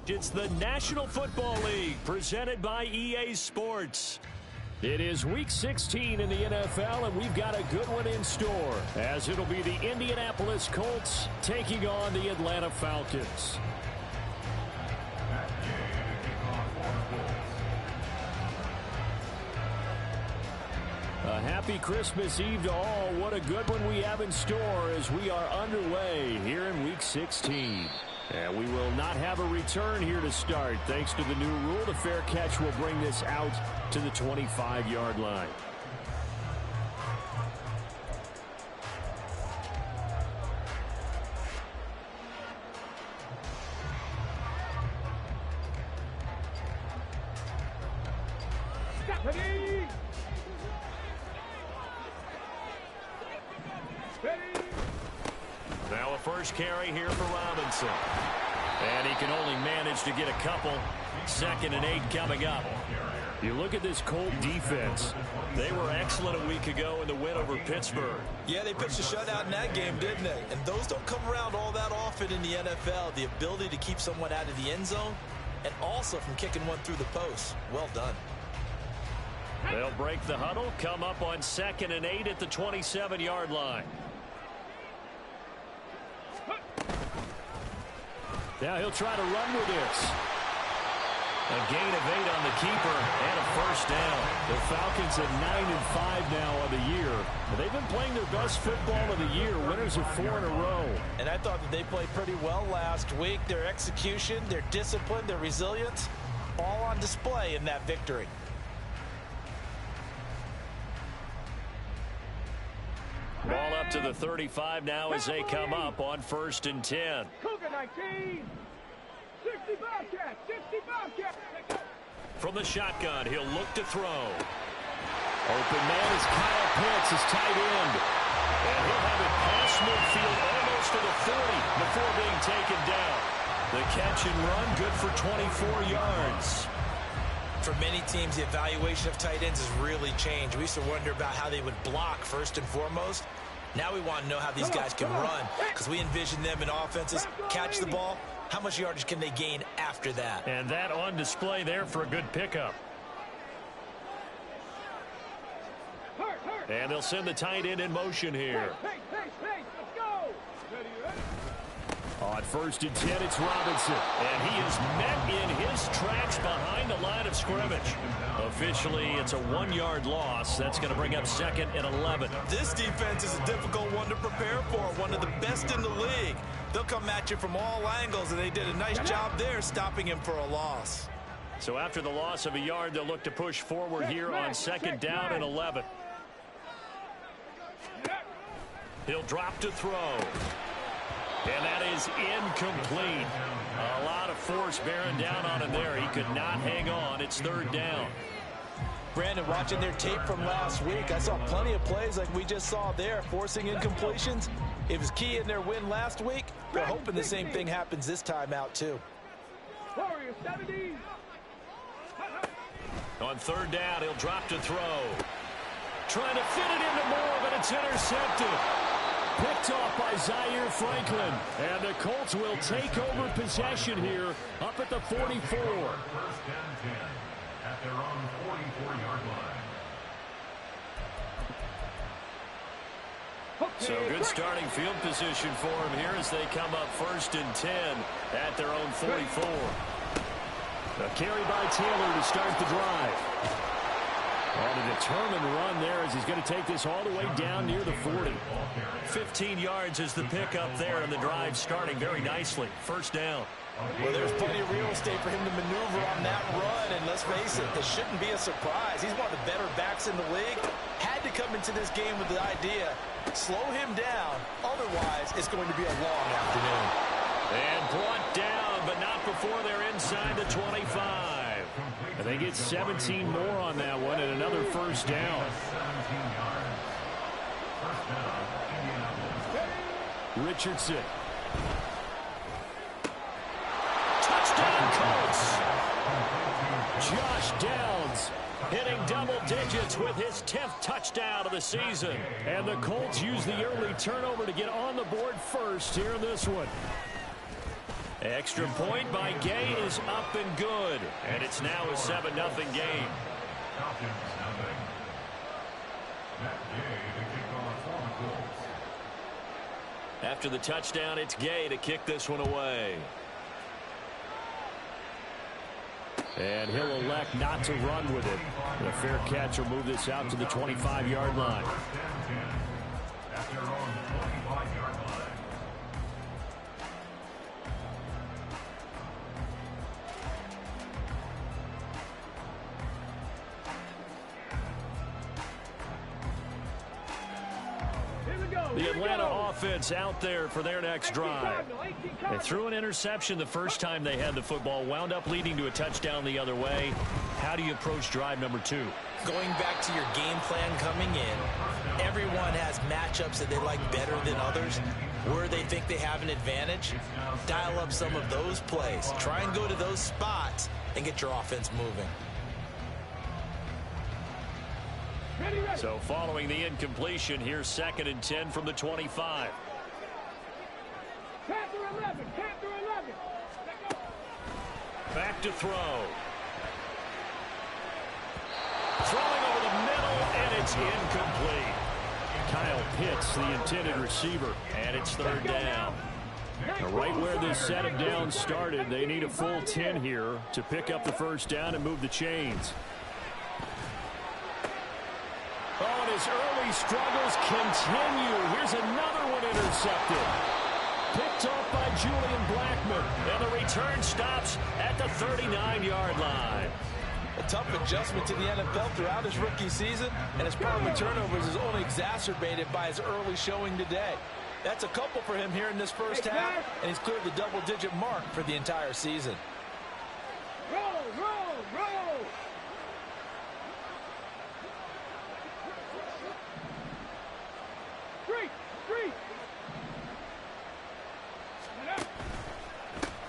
It's the National Football League presented by EA Sports. It is Week 16 in the NFL, and we've got a good one in store, as it'll be the Indianapolis Colts taking on the Atlanta Falcons. A happy Christmas Eve to all. What a good one we have in store as we are underway here in Week 16. And we will not have a return here to start. Thanks to the new rule, the fair catch will bring this out to the 25-yard line. Now a first carry here for Robinson. And he can only manage to get a couple. 2nd and 8 coming up. You look at this Colt defense. They were excellent a week ago in the win over Pittsburgh. Yeah, they pitched a shutout in that game, didn't they? And those don't come around all that often in the NFL. The ability to keep someone out of the end zone and also from kicking one through the post. Well done. They'll break the huddle, come up on 2nd and 8 at the 27-yard line. Now he'll try to run with this. A gain of 8 on the keeper and a first down. The Falcons at 9-5 now on the year. They've been playing their best football of the year. Winners of 4 in a row. And I thought that they played pretty well last week. Their execution, their discipline, their resilience, all on display in that victory. Ball up to the 35 now as they come up on 1st and 10. Cougar 19. 60 Bobcats. 60 Bobcats. From the shotgun, he'll look to throw. Open man is Kyle Pitts, his tight end. And he'll have it past midfield almost to the 40 before being taken down. The catch and run good for 24 yards. For many teams, the evaluation of tight ends has really changed. We used to wonder about how they would block first and foremost. Now we want to know how these guys can run, because we envision them in offenses catch the ball. How much yardage can they gain after that? And that on display there for a good pickup. And they'll send the tight end in motion here. Let's go. On 1st and 10, it's Robinson. And he is met in his tracks behind the line of scrimmage. Officially, it's a 1-yard loss. That's going to bring up 2nd and 11. This defense is a difficult one to prepare for, one of the best in the league. They'll come at you from all angles, and they did a nice job there stopping him for a loss. So after the loss of a yard, they'll look to push forward here on 2nd down and 11. He'll drop to throw. And that is incomplete. A lot of force bearing down on him there. He could not hang on. It's 3rd down. Brandon, watching their tape from last week, I saw plenty of plays like we just saw there, forcing incompletions. It was key in their win last week. They're hoping the same thing happens this time out, too. Warriors 70. On 3rd down, he'll drop to throw. Trying to fit it into Moore, but it's intercepted. Picked off by Zaire Franklin. And the Colts will take over possession here up at the 44. At their own 44-yard line. So good starting field position for him here as they come up 1st and 10 at their own 44. A carry by Taylor to start the drive. On a determined run there as he's going to take this all the way down near the 40. 15 yards is the pickup there, and the drive starting very nicely. 1st down. Well, there's plenty of real estate for him to maneuver on that run, and let's face it, this shouldn't be a surprise. He's one of the better backs in the league. Had to come into this game with the idea, slow him down, otherwise it's going to be a long afternoon. And brought down, but not before they're inside the 25. And they get 17 more on that one and another 1st down. Richardson. Touchdown, Colts. Josh Downs hitting double digits with his 10th touchdown of the season. And the Colts use the early turnover to get on the board first here in this one. Extra point by Gay is up and good. And it's now a 7-0 game. Falcons nothing. Matt Gay to kick off for the Colts. After the touchdown, it's Gay to kick this one away. And he'll elect not to run with it. And a fair catch will move this out to the 25-yard line. At their own 25-yard line. The Atlanta offense out there for their next drive. They threw an interception the first time they had the football, wound up leading to a touchdown the other way. How do you approach drive number 2? Going back to your game plan coming in, everyone has matchups that they like better than others. Where they think they have an advantage, dial up some of those plays. Try and go to those spots and get your offense moving. So following the incompletion, here's 2nd and 10 from the 25. Panther 11, Panther 11. Back to throw. Throwing over the middle, and it's incomplete. Kyle Pitts, the intended receiver, and it's 3rd down. Now, right where this set of downs started, they need a full 10 here to pick up the 1st down and move the chains. Oh, and his early struggles continue. Here's another one intercepted. Picked off by Julian Blackmon. And the return stops at the 39-yard line. A tough adjustment to the NFL throughout his rookie season, and his problem with turnovers is only exacerbated by his early showing today. That's a couple for him here in this first half, and he's cleared the double-digit mark for the entire season. Roll, roll, roll. Street.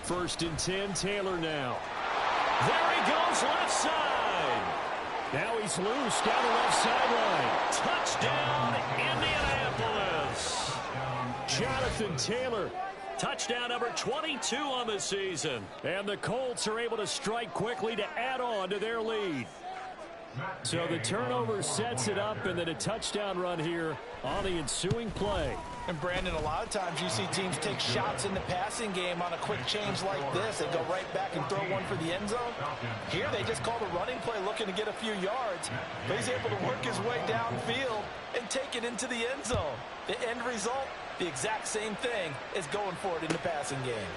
1st and 10, Taylor now. There he goes, left side. Now he's loose down the left sideline. Touchdown, Indianapolis. Jonathan Taylor, touchdown number 22 on the season. And the Colts are able to strike quickly to add on to their lead. So the turnover sets it up, and then a touchdown run here on the ensuing play. And Brandon, a lot of times you see teams take shots in the passing game on a quick change like this. They go right back and throw one for the end zone. Here they just called a running play looking to get a few yards. But he's able to work his way downfield and take it into the end zone. The end result, the exact same thing as going for it in the passing game.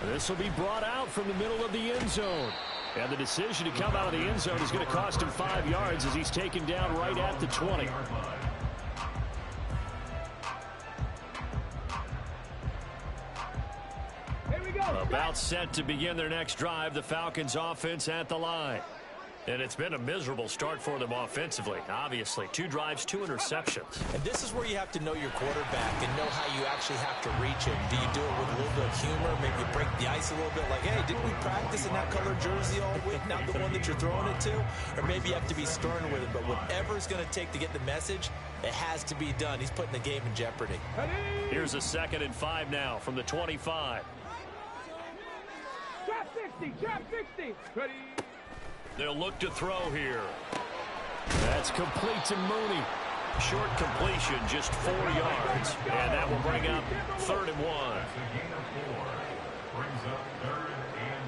This will be brought out from the middle of the end zone. And the decision to come out of the end zone is going to cost him 5 yards as he's taken down right at the 20. About set to begin their next drive, the Falcons offense at the line. And it's been a miserable start for them offensively. Obviously, 2 drives, 2 interceptions. And this is where you have to know your quarterback and know how you actually have to reach him. Do you do it with a little bit of humor? Maybe you break the ice a little bit like, hey, didn't we practice in that color jersey all week? Not the one that you're throwing it to? Or maybe you have to be stern with it. But whatever it's going to take to get the message, it has to be done. He's putting the game in jeopardy. Here's a 2nd and 5 now from the 25. Trap 60. Ready. They'll look to throw here. That's complete to Mooney. Short completion, just 4 yards. And that will bring up 3rd and 1. That's a gain of 4. Brings up 3rd and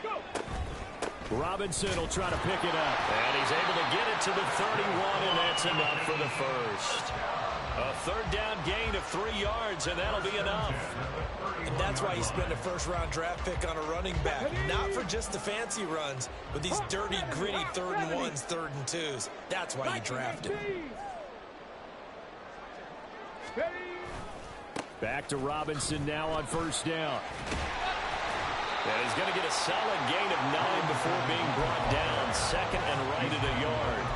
1. Go. Robinson will try to pick it up. And he's able to get it to the 31, and that's enough for the first. A 3rd down gain of 3 yards, and that'll be enough. And that's why you spend a first-round draft pick on a running back. Not for just the fancy runs, but these dirty, gritty 3rd and 1s, 3rd and 2s. That's why you draft him. Back to Robinson now on 1st down. And he's going to get a solid gain of 9 before being brought down. 2nd and right at a yard.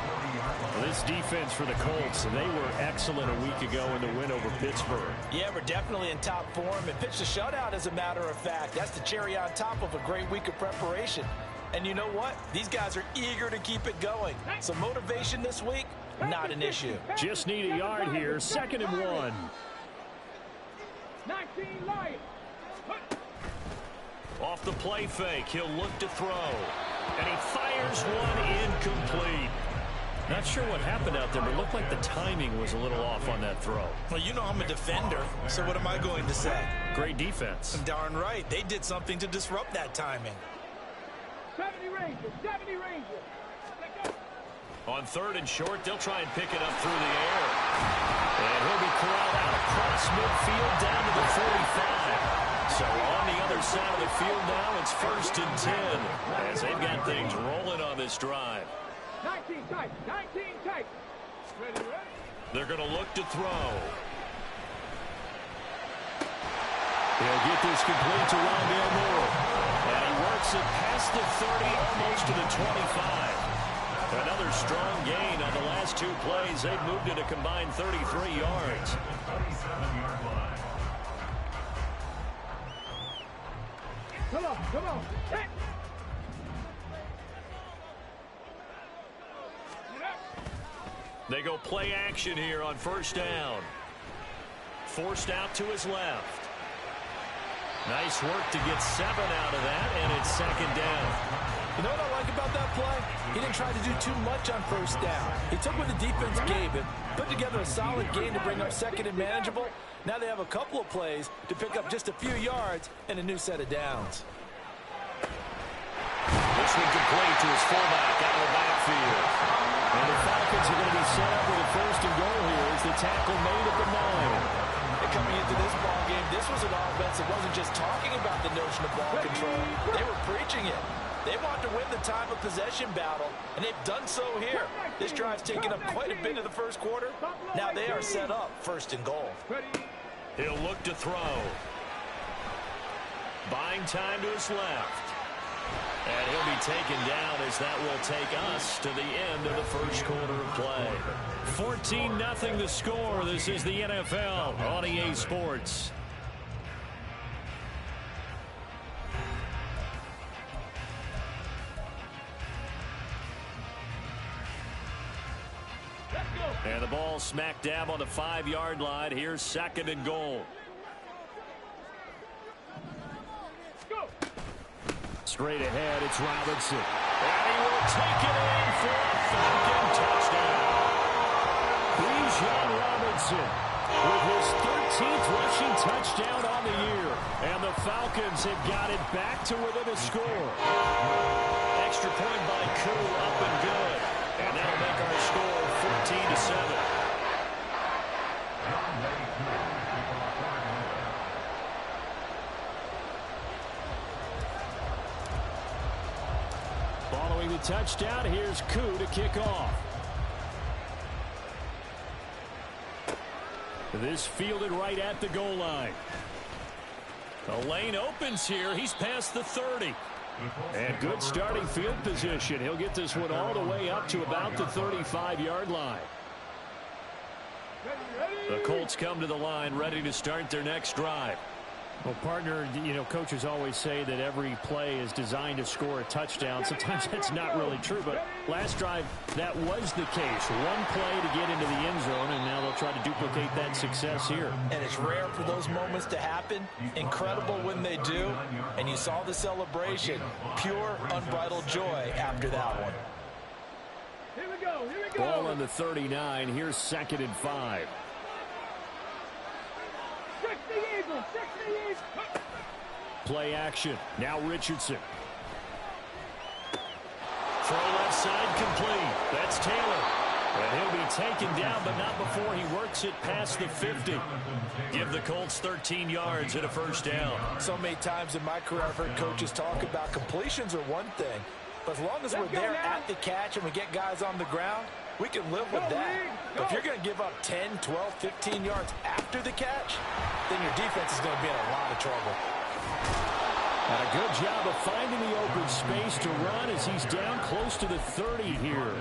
Well, this defense for the Colts, they were excellent a week ago in the win over Pittsburgh. Yeah, we're definitely in top form and pitched a shutout, as a matter of fact. That's the cherry on top of a great week of preparation. And you know what? These guys are eager to keep it going. So motivation this week, not an issue. Just need a yard here. 2nd and 1. 19 Lions. Off the play fake, he'll look to throw. And he fires one incomplete. Not sure what happened out there, but it looked like the timing was a little off on that throw. Well, you know I'm a defender, so what am I going to say? Great defense. Darn right. They did something to disrupt that timing. 70 Rangers, 70 Rangers. On 3rd and short, they'll try and pick it up through the air. And he'll be corralled out across midfield down to the 45. So on the other side of the field now, it's 1st and 10 as they've got things rolling on this drive. 19 tight, 19 tight. Ready, ready. They're going to look to throw. He'll get this complete to Rondale Moore. And he works it past the 30, almost to the 25. Another strong gain on the last 2 plays. They've moved it a combined 33 yards. 37-yard line. Come on, come on. Hit. They go play action here on 1st down. Forced out to his left. Nice work to get 7 out of that, and it's 2nd down. You know what I like about that play? He didn't try to do too much on 1st down. He took what the defense gave him, put together a solid game to bring up 2nd and manageable. Now they have a couple of plays to pick up just a few yards and a new set of downs. This one complete to his fullback out of the backfield. And the Falcons are going to be set up with a 1st and goal here as the tackle made at the 9. And coming into this ball game, this was an offense that wasn't just talking about the notion of ball control. They were preaching it. They want to win the time of possession battle, and they've done so here. This drive's taken up quite a bit of the 1st quarter. Now they are set up 1st and goal. He'll look to throw. Buying time to his left. And he'll be taken down as that will take us to the end of the 1st quarter of play. 14-0 the score. This is the NFL on EA Sports. And the ball smack dab on the 5-yard line. Here's 2nd and goal. Straight ahead, it's Robinson. And he will take it in for a Falcon touchdown. Bijan Robinson with his 13th rushing touchdown on the year. And the Falcons have got it back to within a score. Extra point by Koo, up and good. And that'll make our score 14-7. Following the touchdown, here's Koo to kick off. This fielded right at the goal line. The lane opens here. He's past the 30. And good starting field position. He'll get this one all the way up to about the 35-yard line. The Colts come to the line ready to start their next drive. Well, partner, you know, coaches always say that every play is designed to score a touchdown. Sometimes that's not really true, but last drive, that was the case. One play to get into the end zone, and now they'll try to duplicate that success here. And it's rare for those moments to happen. Incredible when they do. And you saw the celebration. Pure, unbridled joy after that one. Here we go, here we go. Ball on the 39. Here's 2nd and 5. 60 Eagles, 60 Eagles. Play action. Now Richardson. Throw left side complete. That's Taylor. And he'll be taken down, but not before he works it past the 50. Give the Colts 13 yards and a 1st down. So many times in my career, I've heard coaches talk about completions are one thing. But as long as we're there at the catch and we get guys on the ground, we can live with that. But if you're going to give up 10, 12, 15 yards after the catch, then your defense is going to be in a lot of trouble. And a good job of finding the open space to run as he's down close to the 30 here.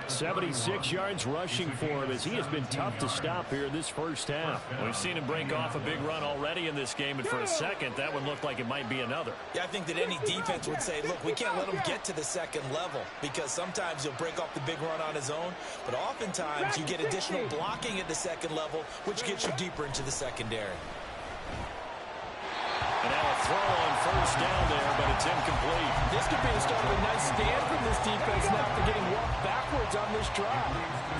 76 yards rushing for him as he has been tough to stop here this 1st half. We've seen him break off a big run already in this game, and for a second, that one looked like it might be another. Yeah, I think that any defense would say, look, we can't let him get to the 2nd level because sometimes he'll break off the big run on his own, but oftentimes you get additional blocking at the 2nd level, which gets you deeper into the secondary. first down there, but it's incomplete. This could be the start of a nice stand from this defense now after getting walked backwards on this drive.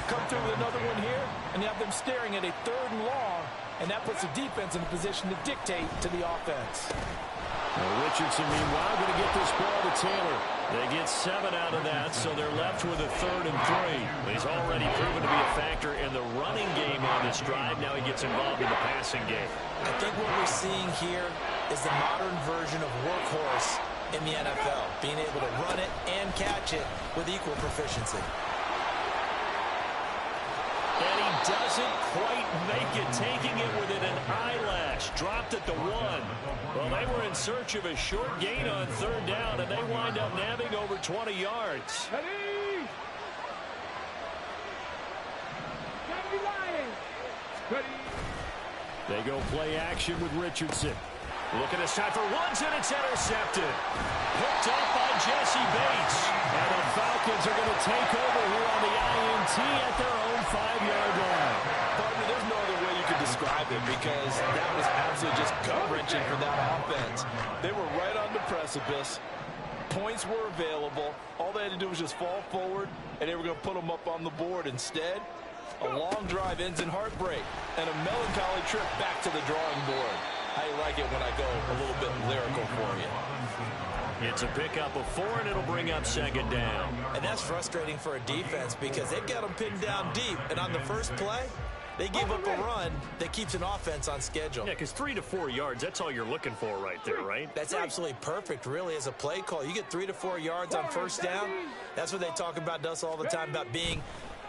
Come through with another one here, and you have them staring at a 3rd and long, and that puts the defense in a position to dictate to the offense. Richardson, meanwhile, going to get this ball to Taylor. They get 7 out of that, so they're left with a 3rd and 3. He's already proven to be a factor in the running game on this drive. Now he gets involved in the passing game. I think what we're seeing here is the modern version of workhorse in the NFL, being able to run it and catch it with equal proficiency. And he doesn't quite make it, taking it within an eyelash. Dropped at the 1. Well, they were in search of a short gain on 3rd down, and they wind up nabbing over 20 yards. Ready? Ready? They go play action with Richardson. Looking aside for Woods, and it's intercepted. Picked up by Jesse Bates. And the Falcons are going to take over here on the INT at their own 5-yard line. Partner, there's no other way you could describe it because that was absolutely just gut-wrenching for that offense. They were right on the precipice. Points were available. All they had to do was just fall forward, and they were going to put them up on the board. Instead, a long drive ends in heartbreak and a melancholy trip back to the drawing board. I like it when I go a little bit lyrical for you. It's a pickup of 4, and it'll bring up 2nd down. And that's frustrating for a defense because they've got them pinned down deep. And on the first play, they give up a run that keeps an offense on schedule. Yeah, because 3 to 4 yards, that's all you're looking for right there, right? That's absolutely perfect, really, as a play call. You get 3 to 4 yards on first down. That's what they talk about us all the time, about being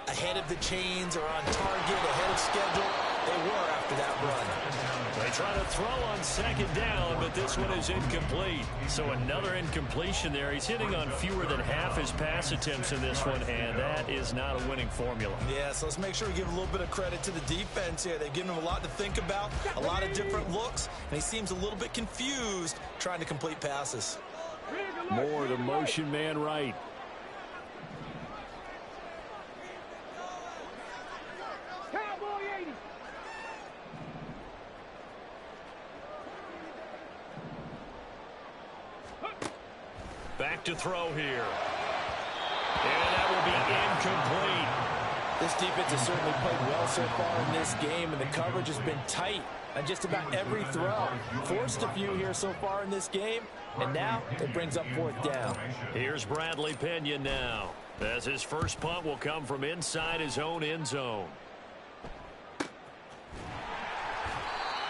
ahead of the chains or on target, ahead of schedule. They were after that run. They try to throw on 2nd down, but this one is incomplete. So another incompletion there. He's hitting on fewer than half his pass attempts in this one, and that is not a winning formula. Yeah, so let's make sure we give a little bit of credit to the defense here. They've given him a lot to think about, a lot of different looks, and he seems a little bit confused trying to complete passes. More the motion man right. Back to throw here. And that will be incomplete. This defense has certainly played well so far in this game, and the coverage has been tight on just about every throw. Forced a few here so far in this game, and now it brings up 4th down. Here's Bradley Pena now, as his first punt will come from inside his own end zone.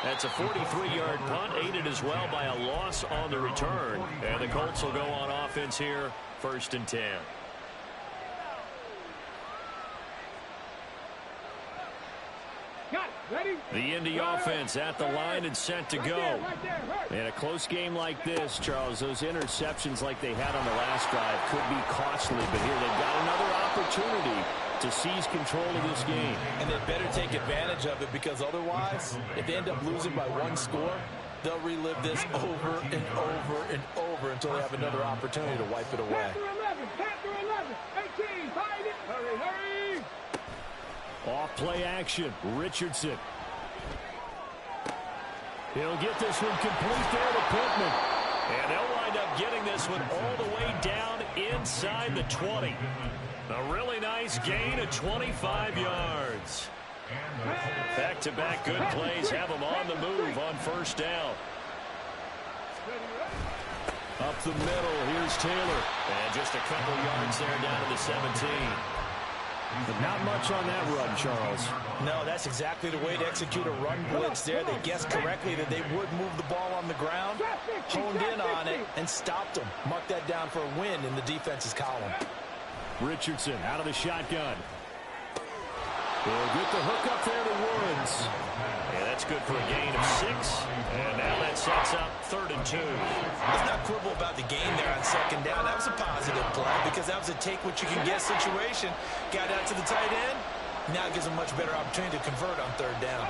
That's a 43-yard punt, aided as well by a loss on the return. And the Colts will go on offense here, 1st and 10. The Indy offense at the line and set to go. In a close game like this, Charles, those interceptions like they had on the last drive could be costly, but here they've got another opportunity to seize control of this game. And they better take advantage of it, because otherwise, if they end up losing by 1 score, they'll relive this over and over and over until they have another opportunity to wipe it away. After 11, 18, find it. Hurry, hurry. Off play action, Richardson. He'll get this one complete there to Pittman. And they'll wind up getting this one all the way down inside the 20. A really nice gain of 25 yards. Back-to-back good plays have them on the move on 1st down. Up the middle, here's Taylor. And just a couple yards there down to the 17. But not much on that run, Charles. No, that's exactly the way to execute a run blitz there. They guessed correctly that they would move the ball on the ground, honed in on it, and stopped them. Mark that down for a win in the defense's column. Richardson out of the shotgun. They'll get the hook up there to Woods. Yeah, that's good for a gain of 6. And now that sets up 3rd and 2. Let's not quibble about the gain there on 2nd down. That was a positive play because that was a take-what-you-can-get situation. Got out to the tight end. Now it gives them a much better opportunity to convert on 3rd down.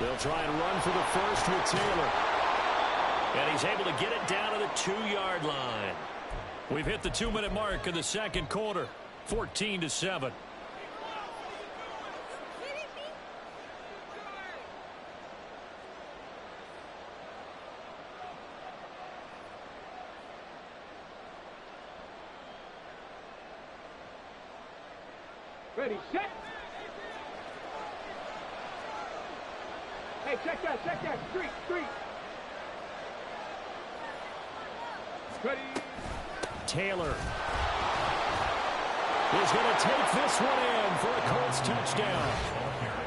They'll try and run for the first with Taylor. And he's able to get it down to the 2-yard line. We've hit the 2-minute mark in the 2nd quarter. 14-7. Ready, set. Hey, check that. Street. Ready. Taylor is going to take this one in for a Colts touchdown.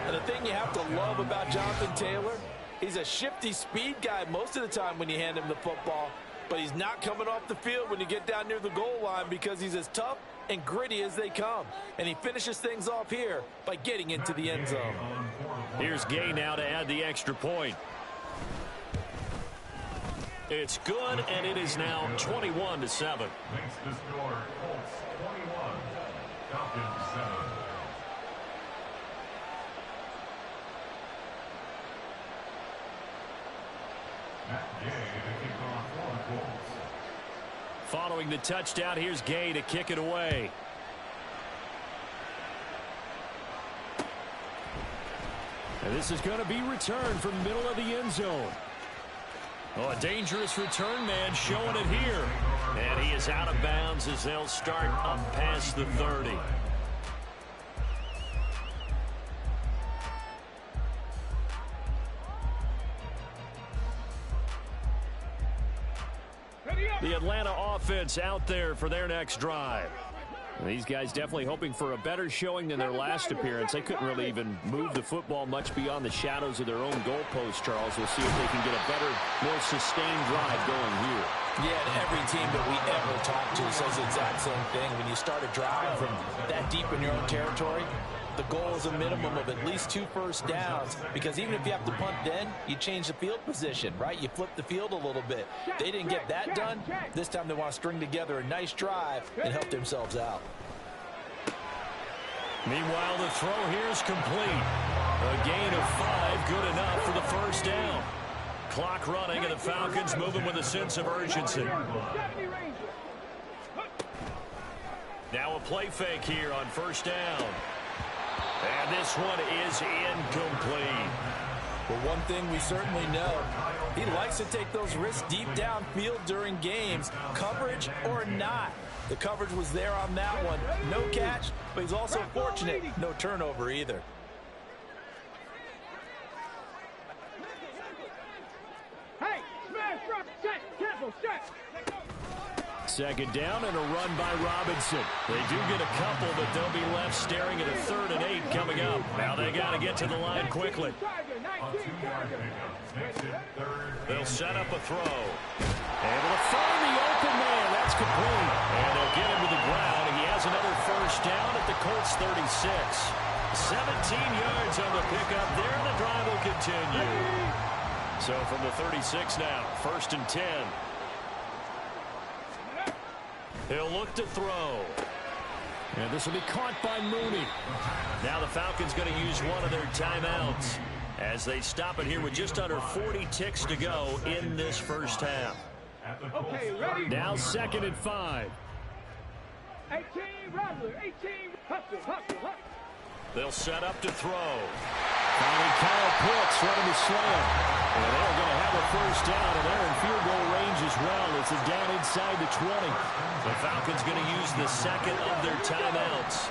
And the thing you have to love about Jonathan Taylor, he's a shifty speed guy most of the time when you hand him the football, but he's not coming off the field when you get down near the goal line because he's as tough and gritty as they come. And he finishes things off here by getting into the end zone. Here's Gay now to add the extra point. It's good, and it is now 21-7. Makes the score Colts 21, Falcons 7. Matt Gay to kick off for the Colts. Following the touchdown, here's Gay to kick it away. And this is going to be returned from middle of the end zone. Oh, a dangerous return man showing it here. And he is out of bounds as they'll start up past the 30. The Atlanta offense out there for their next drive. These guys definitely hoping for a better showing than their last appearance. They couldn't really even move the football much beyond the shadows of their own goalpost, Charles. We'll see if they can get a better, more sustained drive going here. Yeah, and every team that we ever talk to says the exact same thing. When you start a drive from that deep in your own territory, the goal is a minimum of at least 2 first downs, because even if you have to punt then, you change the field position, right? You flip the field a little bit. They didn't get that done. This time they want to string together a nice drive and help themselves out. Meanwhile, the throw here is complete. A gain of 5, good enough for the first down. Clock running, and the Falcons moving with a sense of urgency. Now a play fake here on first down. And this one is incomplete. Well, one thing we certainly know, he likes to take those risks deep downfield during games, coverage or not. The coverage was there on that one. No catch, but he's also fortunate. No turnover either. Hey, smash, drop, set, tempo, set. Second down and a run by Robinson. They do get a couple, but they'll be left staring at a 3rd and 8 coming up. Now they got to get to the line quickly. They'll set up a throw. Able to find the open man. That's complete. And they'll get him to the ground. He has another first down at the Colts 36. 17 yards on the pickup there, and the drive will continue. So from the 36 now, 1st and 10. He'll look to throw. And this will be caught by Mooney. Now the Falcons going to use one of their timeouts as they stop it here with just under 40 ticks to go in this first half. Okay, ready? Now 2nd and 5. 18, Rattler, 18, hustle. They'll set up to throw. Finding Kyle Pitts running the slam. And they're going to have a first down, and they're in field goal range as well. It's a down inside the 20. The Falcons going to use the 2nd of their timeouts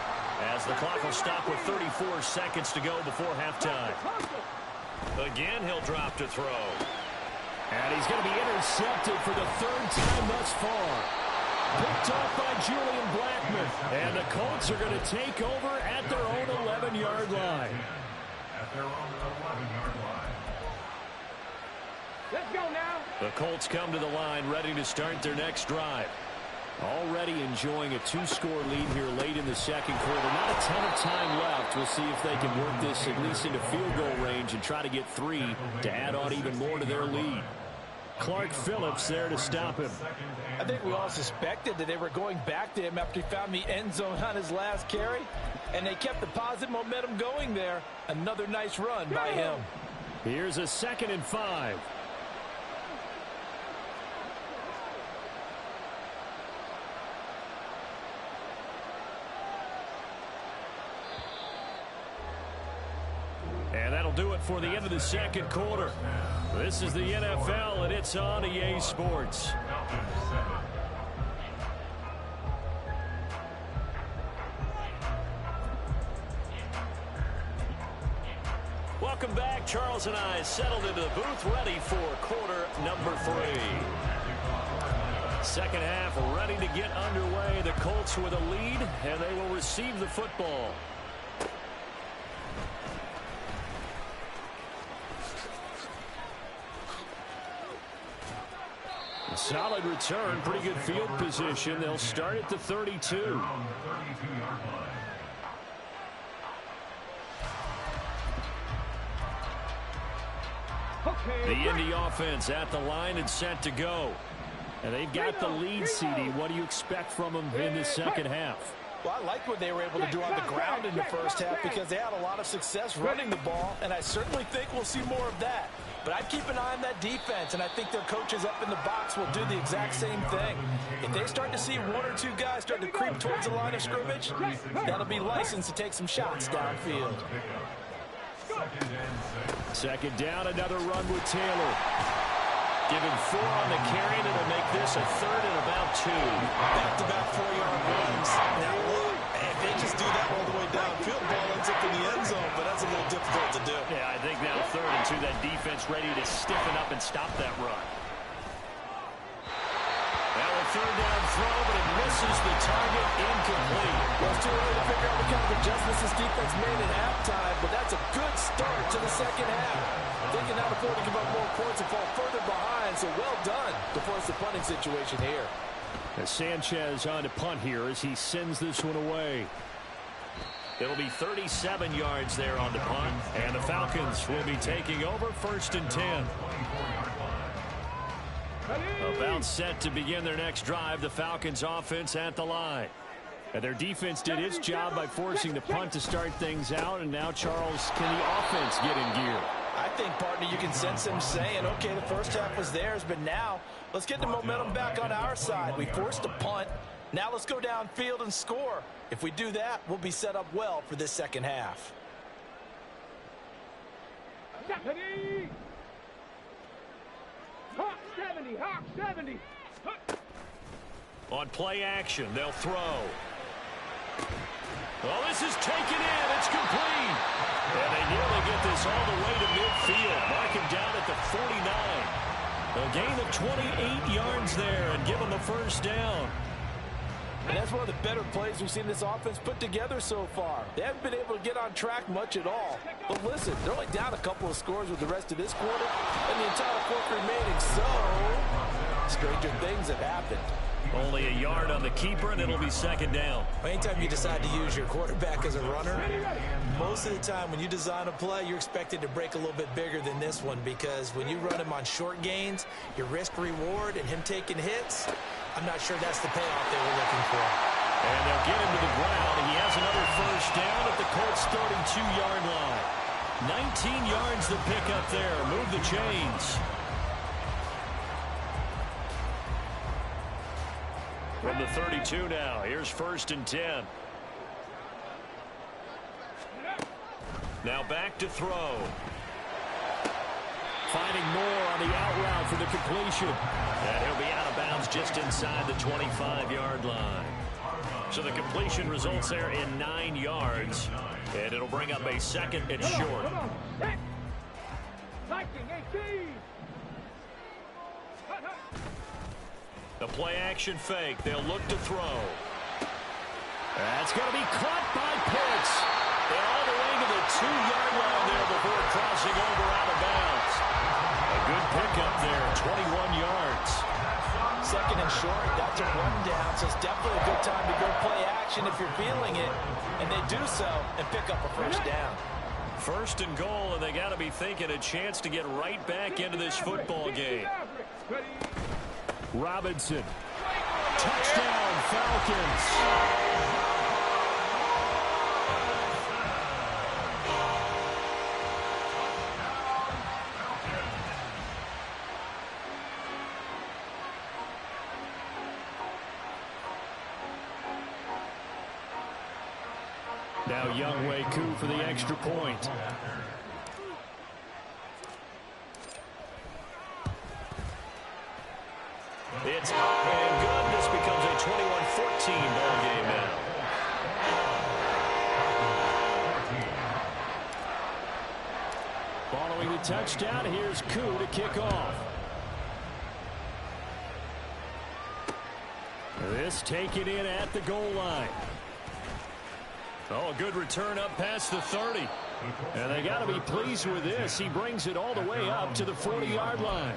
as the clock will stop with 34 seconds to go before halftime. Again, he'll drop to throw. And he's going to be intercepted for the 3rd time thus far. Picked off by Julian Blackmon. And the Colts are going to take over at their own 11-yard line. At their own 11-yard line. Let's go now. The Colts come to the line ready to start their next drive. Already enjoying a 2-score lead here late in the 2nd quarter. Not a ton of time left. We'll see if they can work this at least into field goal range and try to get 3 to add on even more to their lead. Clark Phillips there to stop him. I think we all suspected that they were going back to him after he found the end zone on his last carry, and they kept the positive momentum going there. Another nice run by him. Here's a 2nd and 5. And that'll do it for the end of the 2nd quarter. This is the NFL, and it's on EA Sports. back. Charles and I settled into the booth, ready for quarter number 3. Second half ready to get underway. The Colts with a lead, and they will receive the football. A solid return, pretty good field position. They'll start at the 32. The Indy offense at the line and set to go. And they've got the lead, CD. What do you expect from them in the second half? Well, I like what they were able to do on the ground in the first half because they had a lot of success running the ball, and I certainly think we'll see more of that. But I'd keep an eye on that defense, and I think their coaches up in the box will do the exact same thing. If they start to see 1 or 2 guys start to creep towards the line of scrimmage, that'll be licensed to take some shots downfield. Second down, another run with Taylor. Give him 4 on the carry, and it'll make this a 3rd and about 2. Back-to-back 4-yard runs. Now, look, if they just do that all the way downfield, ball ends up in the end zone, but that's a little difficult to do. Yeah, I think now 3rd and 2, that defense ready to stiffen up and stop that run. Now a 3rd down throw, but it misses the target, incomplete. Well, it's too early to figure out what kind of adjustments this defense made at halftime, but that's a good start to the second half. They can now afford to give up more points and fall further behind, so well done to force the punting situation here. As Sanchez on to punt here as he sends this one away. It'll be 37 yards there on the punt, and the Falcons will be taking over 1st and 10. About set to begin their next drive, the Falcons offense at the line. And their defense did its job by forcing the punt to start things out, and now, Charles, can the offense get in gear? I think, partner, you can sense them saying, okay, the first half was theirs, but now let's get the momentum back on our side. We forced a punt. Now let's go downfield and score. If we do that, we'll be set up well for this second half. Hawk 70, Hawk 70. On play action, they'll throw. Well, this is taken in. It's complete. And they nearly get this all the way to midfield. Mark him down at the 49. A gain of 28 yards there and give them the first down. And that's one of the better plays we've seen this offense put together so far. They haven't been able to get on track much at all. But listen, they're only down a couple of scores with the rest of this quarter and the entire fourth remaining. So, stranger things have happened. Only a yard on the keeper, and it'll be second down. Anytime you decide to use your quarterback as a runner, most of the time when you design a play, you're expected to break a little bit bigger than this one because when you run him on short gains, your risk-reward and him taking hits, I'm not sure that's the payoff they were looking for. And they'll get him to the ground. He has another first down at the Colts' 32-yard line. 19 yards to pick up there. Move the chains. From the 32 now, here's 1st and 10. Now back to throw. Finding more on the out route for the completion. And he'll be out of bounds just inside the 25-yard line. So the completion results there in 9 yards. And it'll bring up a second and short. The play-action fake. They'll look to throw. That's going to be caught by Pitts. And all the way to the 2-yard line there before crossing over out of bounds. A good pickup there, 21 yards. Second and short, that's a rundown, so it's definitely a good time to go play action if you're feeling it. And they do so and pick up a first down. 1st and goal, and they got to be thinking a chance to get right back into this football game. Robinson. Touchdown, Falcons. Now Younghoe Koo for the extra point. It's up and good. This becomes a 21-14 ball game now. the touchdown. Here's Koo to kick off. This taken in at the goal line. Oh, a good return up past the 30. And they got to be pleased with this. He brings it all the way up to the 40-yard line.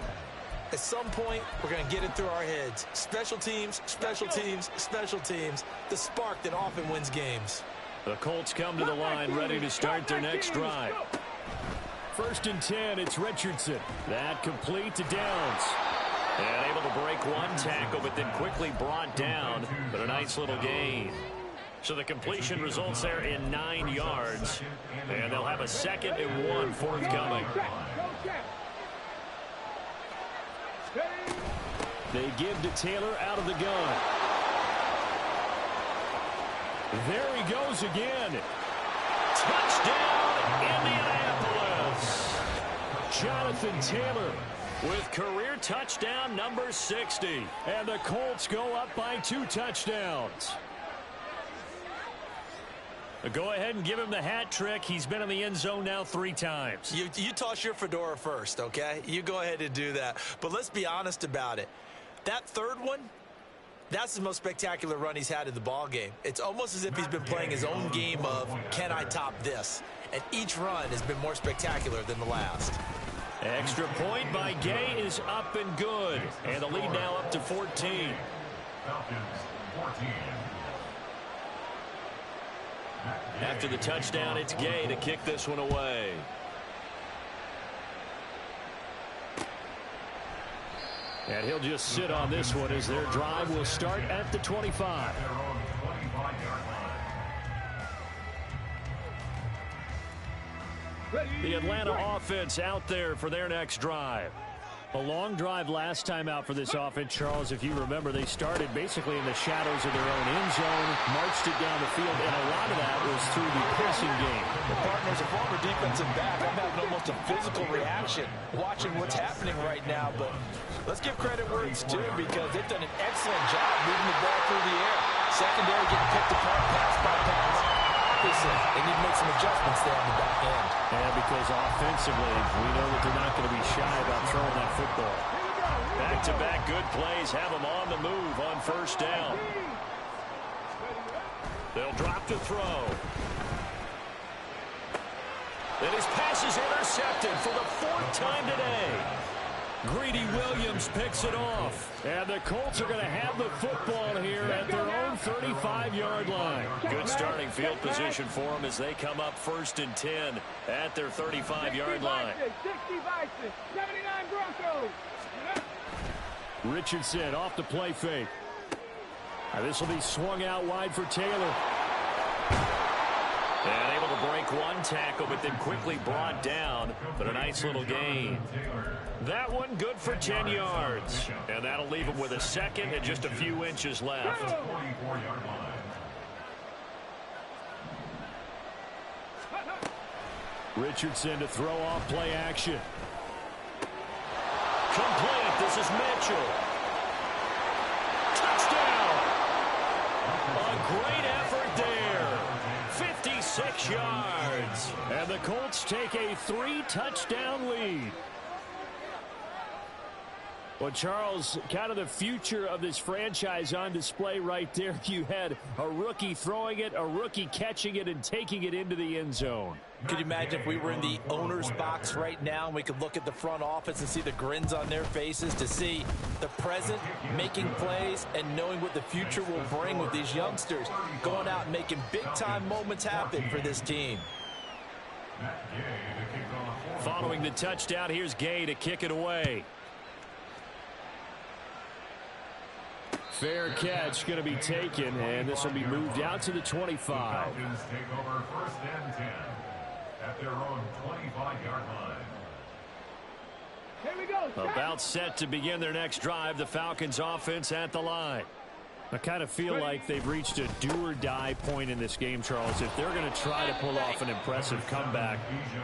At some point, we're going to get it through our heads. Special teams, special teams, special teams. The spark that often wins games. The Colts come to the line ready to start their next drive. 1st and 10, it's Richardson. That complete to Downs. And able to break one tackle, but then quickly brought down. But a nice little gain. So the completion results there in 9 yards. And they'll have a 2nd and 1 forthcoming. They give to Taylor out of the gun. There he goes again. Touchdown, Indianapolis. Jonathan Taylor with career touchdown number 60. And the Colts go up by 2 touchdowns. Go ahead and give him the hat trick. He's been in the end zone now 3 times. You toss your fedora first, okay? You go ahead and do that. But let's be honest about it. That 3rd one, that's the most spectacular run he's had in the ball game. It's almost as if he's been playing his own game of, can I top this? And each run has been more spectacular than the last. Extra point by Gay is up and good. And the lead now up to 14. Falcons 14. After the touchdown, it's Gay to kick this one away. And he'll just sit on this one as their drive will start at the 25. The Atlanta offense out there for their next drive. A long drive last time out for this offense, Charles. If you remember, they started basically in the shadows of their own end zone, marched it down the field, and a lot of that was through the passing game. The partner's a former defensive back. I'm having almost a physical reaction watching what's happening right now. But let's give credit where it's due because they've done an excellent job moving the ball through the air. Secondary getting picked apart pass by pass. Obviously, they need to make some adjustments there on the back end. And because offensively, we know that they're not going to be shy about throwing that football. Back-to-back good plays have them on the move on 1st down. They'll drop to throw. And his pass is intercepted for the 4th time today. Greedy Williams picks it off. And the Colts are going to have the football here at their own 35-yard line. Good starting field position for them as they come up 1st and 10 at their 35-yard line. 60 Vikings, 79 Broncos. Richardson off the play fake. Now this will be swung out wide for Taylor. And able to break one tackle, but then quickly brought down. But a nice little gain. That one good for 10 yards. And that'll leave him with a 2nd and just a few inches left. 44-yard line. Richardson to throw off play action. Complete. This is Mitchell. Touchdown. A great effort there. 56 yards. And the Colts take a 3-touchdown lead. Well, Charles, kind of the future of this franchise on display right there. You had a rookie throwing it, a rookie catching it, and taking it into the end zone. Could you imagine if we were in the owner's box right now and we could look at the front office and see the grins on their faces, to see the present making plays and knowing what the future will bring with these youngsters going out and making big-time moments happen for this team. Following the touchdown, here's Gay to kick it away. Fair catch going to be taken, and this will be moved out to the 25. Falcons take over 1st and 10 at their own 25-yard line. Here we go. About set to begin their next drive, the Falcons offense at the line. I kind of feel like they've reached a do-or-die point in this game, Charles. If they're going to try to pull off an impressive comeback,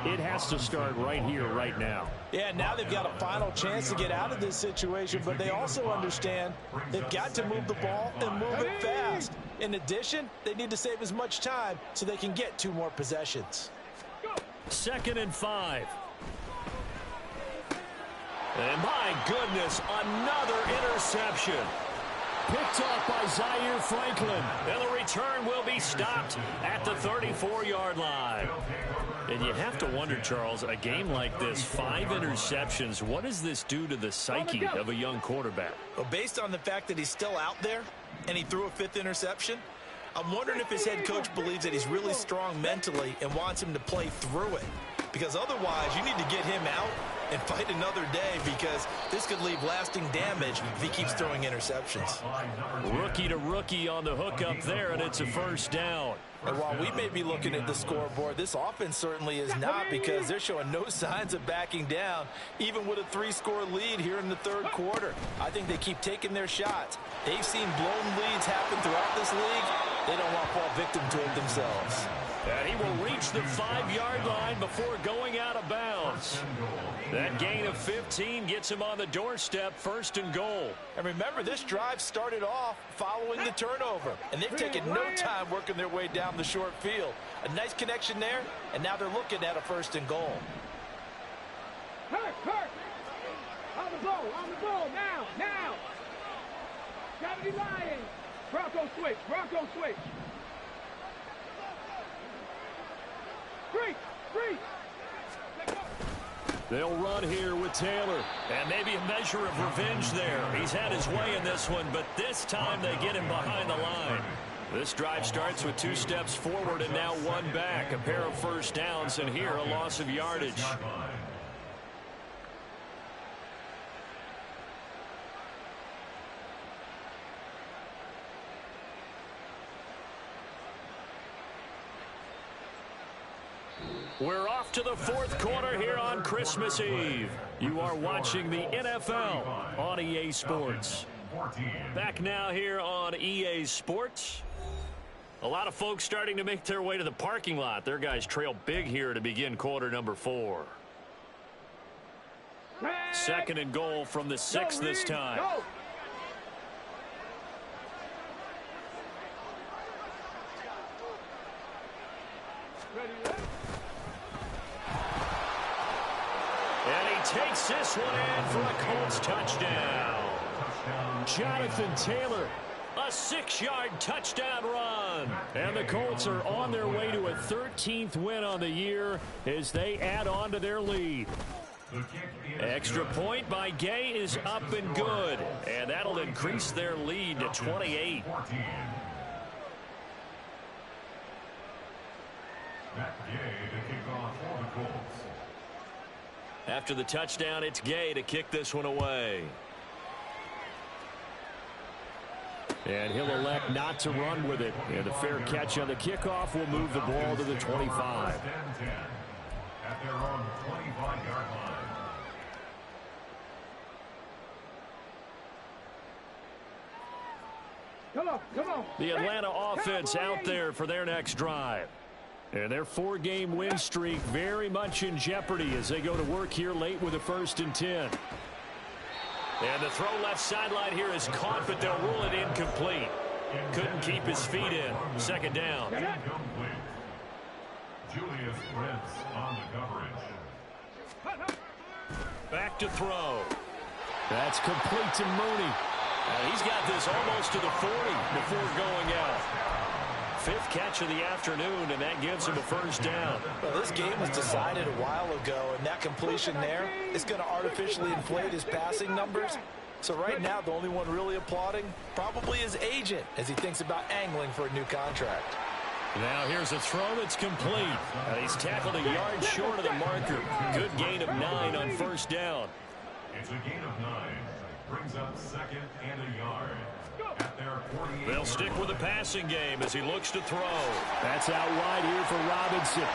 it has to start right here, right now. Yeah, now they've got a final chance to get out of this situation, but they also understand they've got to move the ball and move it fast. In addition, they need to save as much time so they can get 2 more possessions. 2nd and 5. And my goodness, another interception. Picked off by Zaire Franklin. And the return will be stopped at the 34-yard line. And you have to wonder, Charles, a game like this, 5 interceptions, what does this do to the psyche of a young quarterback? Well, based on the fact that he's still out there and he threw a 5th interception, I'm wondering if his head coach believes that he's really strong mentally and wants him to play through it. Because otherwise, you need to get him out and fight another day, because this could leave lasting damage if he keeps throwing interceptions. Rookie to rookie on the hook up there, and it's a first down. And while we may be looking at the scoreboard, this offense certainly is not, because they're showing no signs of backing down, even with a 3-score lead here in the 3rd quarter. I think they keep taking their shots. They've seen blown leads happen throughout this league. They don't want to fall victim to it themselves. And he will reach the 5-yard line before going out of bounds. That gain of 15 gets him on the doorstep, 1st and goal. And remember, this drive started off following the turnover, and they've taken no time working their way down the short field. A nice connection there, and now they're looking at a 1st and goal. Hurt. On the ball, now. Gotta be lying. Bronco switch. Freeze. They'll run here with Taylor. And maybe a measure of revenge there. He's had his way in this one, but this time they get him behind the line. This drive starts with 2 steps forward and now 1 back. A pair of first downs, and here a loss of yardage. We're off to the 4th quarter here on Christmas Eve. You are watching the NFL on EA Sports. Back now here on EA Sports. A lot of folks starting to make their way to the parking lot. Their guys trail big here to begin quarter number 4. 2nd and goal from the 6 this time. And he takes this one in for a Colts touchdown. Jonathan Taylor, a 6-yard touchdown run. And the Colts are on their way to a 13th win on the year as they add on to their lead. Extra point by Gay is up and good. And that'll increase their lead to 28. After the touchdown, it's Gay to kick this one away. And he'll elect not to run with it. And the fair catch on the kickoff will move the ball to the 25. At their own 25-yard line. Come on. The Atlanta offense out there for their next drive. And their 4-game win streak very much in jeopardy as they go to work here late with a 1st and 10. And the throw left sideline here is caught, but they'll rule it incomplete. Couldn't keep his feet in. 2nd down. Incomplete. Julius Prince on the coverage. Back to throw. That's complete to Mooney. He's got this almost to the 40 before going out. 5th catch of the afternoon, and that gives him a 1st down. Well, this game was decided a while ago, and that completion there is going to artificially inflate his passing numbers. So right now, the only one really applauding probably his agent as he thinks about angling for a new contract. Now here's a throw that's complete. He's tackled a yard short of the marker. Good gain of 9 on 1st down. It's a gain of 9. Brings up 2nd and a yard. At their 48. They'll stick with the passing game as he looks to throw. That's out wide here for Robinson.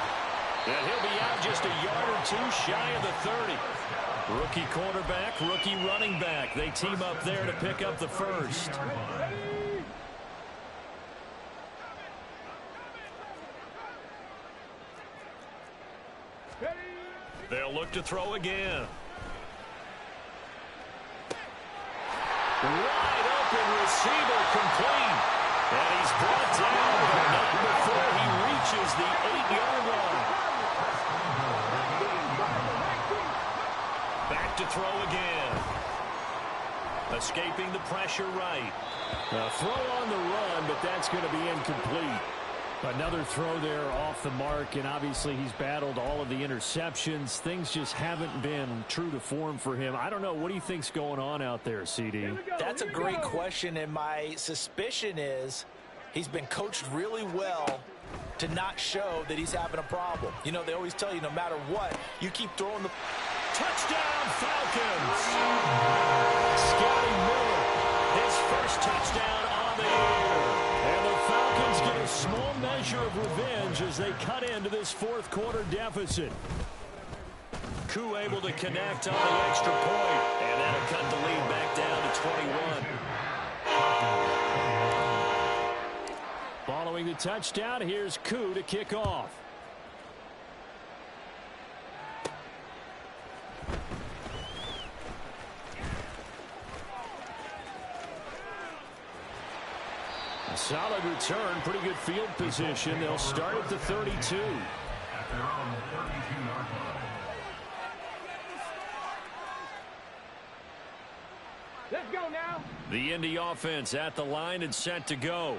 And he'll be out just a yard or 2 shy of the 30. Rookie quarterback, rookie running back. They team up there to pick up the 1st. They'll look to throw again. Wide open receiver complete. And he's brought down, but not before he reaches the 8-yard line. Back to to throw again. Escaping the pressure right. A throw on the run, but that's going to be incomplete. Another throw there off the mark, and obviously he's battled all of the interceptions. Things just haven't been true to form for him. I don't know. What do you think's going on out there, CD? That's a great question, and my suspicion is he's been coached really well to not show that he's having a problem. You know, they always tell you no matter what, you keep throwing the... Touchdown, Falcons! Scotty Miller, his first touchdown on the year. And the Falcons get a small measure of revenge as they cut into this fourth quarter deficit. Koo able to connect on the extra point, and that'll cut the lead back down to 21. Following the touchdown, here's Koo to kick off. A solid return, pretty good field position. They'll start at the 32. At their own 32-yard line. Let's go now. The Indy offense at the line and set to go.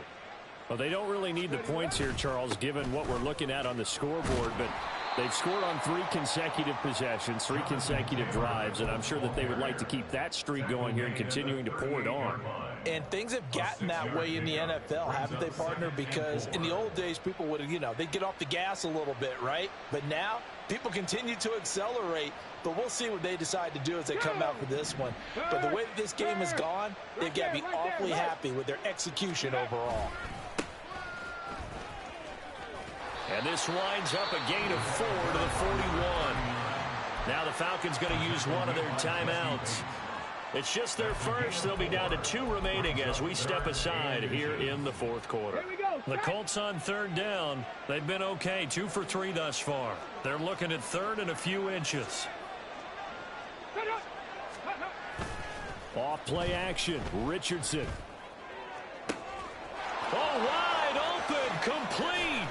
Well, they don't really need the points here, Charles, given what we're looking at on the scoreboard, but they've scored on 3 consecutive possessions, 3 consecutive drives, and I'm sure that they would like to keep that streak going here and continuing to pour it on. And things have gotten that way in the NFL, haven't they, partner? Because in the old days, people would, they'd get off the gas a little bit, right? But now, people continue to accelerate. But we'll see what they decide to do as they come out for this one. But the way that this game has gone, they've got to be awfully happy with their execution overall. And this winds up a gain of 4 to the 41. Now the Falcons going to use one of their timeouts. It's just their first. They'll be down to 2 remaining as we step aside here in the fourth quarter. The Colts on third down. They've been okay, 2 for 3 thus far. They're looking at third and a few inches. Off play action. Richardson. Oh, wide open, complete.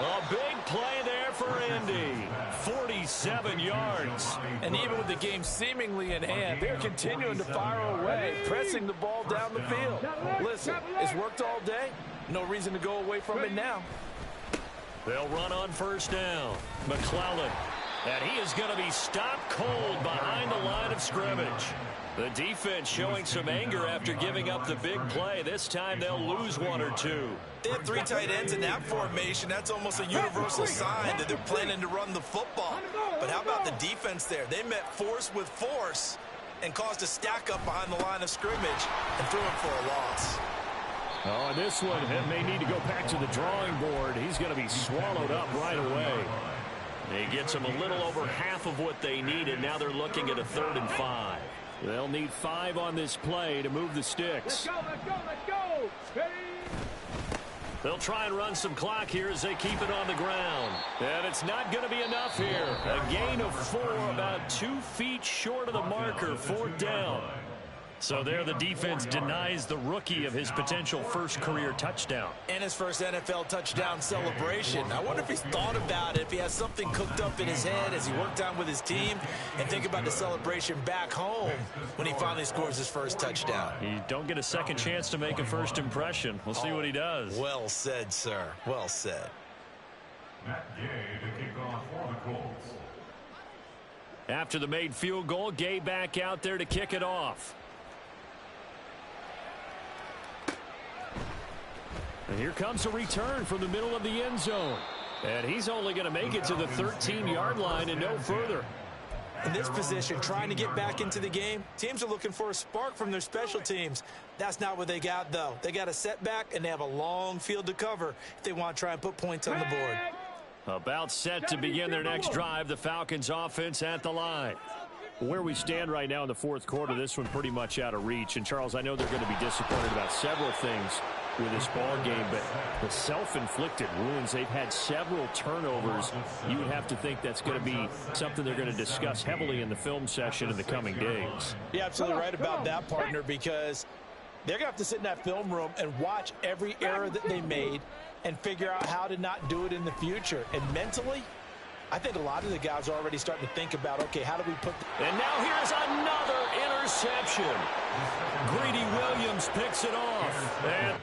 A big play there for Indy. 47 yards. And even with the game seemingly in hand, they're continuing to fire away, pressing the ball down the field. Listen, it's worked all day. No reason to go away from it now. They'll run on first down. McClellan. And he is going to be stopped cold behind the line of scrimmage. The defense showing some anger after giving up the big play. This time they'll lose 1 or 2. They have 3 tight ends in that formation. That's almost a universal sign that they're planning to run the football. But how about the defense there? They met force with force and caused a stack up behind the line of scrimmage and threw him for a loss. Oh, and this one may need to go back to the drawing board. He's going to be swallowed up right away. He gets them a little over half of what they needed. Now they're looking at a 3rd and 5. They'll need 5 on this play to move the sticks. Let's go, let's go, let's go. Ready? They'll try and run some clock here as they keep it on the ground. And it's not going to be enough here. A gain of 4, about 2 feet short of the marker, 4th down. So there the defense denies the rookie of his potential first career touchdown. And his first NFL touchdown celebration. I wonder if he's thought about it, if he has something cooked up in his head as he worked on with his team, and think about the celebration back home when he finally scores his first touchdown. You don't get a second chance to make a first impression. We'll see what he does. Well said, sir. Well said. Matt Gay to kick off for the Colts. After the made field goal, Gay back out there to kick it off. And here comes a return from the middle of the end zone. And he's only going to make it to the 13-yard line and no further. In this position, trying to get back into the game, teams are looking for a spark from their special teams. That's not what they got, though. They got a setback, and they have a long field to cover if they want to try and put points on the board. About set to begin their next drive, the Falcons offense at the line. Where we stand right now in the fourth quarter, this one pretty much out of reach. And, Charles, I know they're going to be disappointed about several things with this ball game, but the self-inflicted wounds, they've had several turnovers. You would have to think that's going to be something they're going to discuss heavily in the film session in the coming days. You're absolutely right about that, partner, because they're going to have to sit in that film room and watch every error that they made and figure out how to not do it in the future. And mentally, I think a lot of the guys are already starting to think about, okay, how do we put... And now here's another interception. Greedy Williams picks it off. And